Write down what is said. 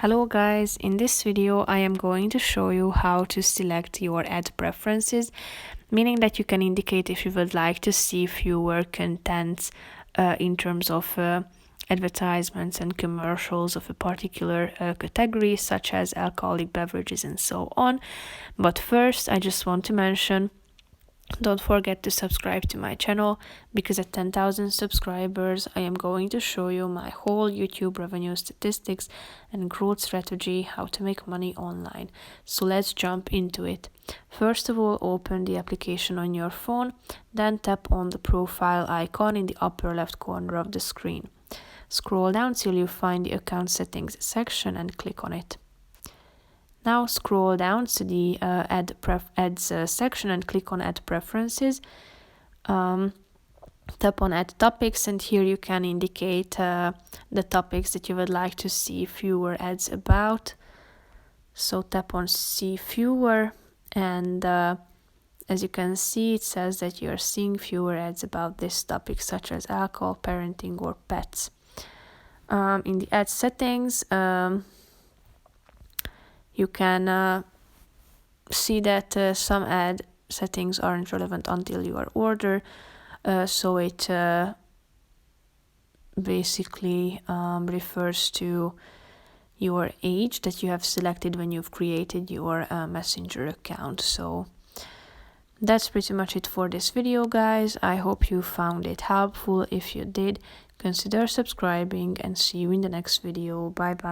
Hello guys, in this video I am going to show you how to select your ad preferences, meaning that you can indicate if you would like to see fewer contents in terms of advertisements and commercials of a particular category such as alcoholic beverages and so on. But first I just want to mention, don't forget to subscribe to my channel, because at 10,000 subscribers I am going to show you my whole YouTube revenue statistics and growth strategy, how to make money online. So let's jump into it. First of all, open the application on your phone, then tap on the profile icon in the upper left corner of the screen. Scroll down till you find the account settings section and click on it. Now scroll down to the ads section and click on Ad Preferences. Tap on Add Topics, and here you can indicate the topics that you would like to see fewer ads about. So tap on See Fewer, and as you can see, it says that you are seeing fewer ads about this topic, such as alcohol, parenting, or pets. In the ad settings, you can see that some ad settings aren't relevant until your order, so it basically refers to your age that you have selected when you've created your Messenger account. So that's pretty much it for this video, guys. I hope you found it helpful. If you did, consider subscribing, and see you in the next video. Bye bye.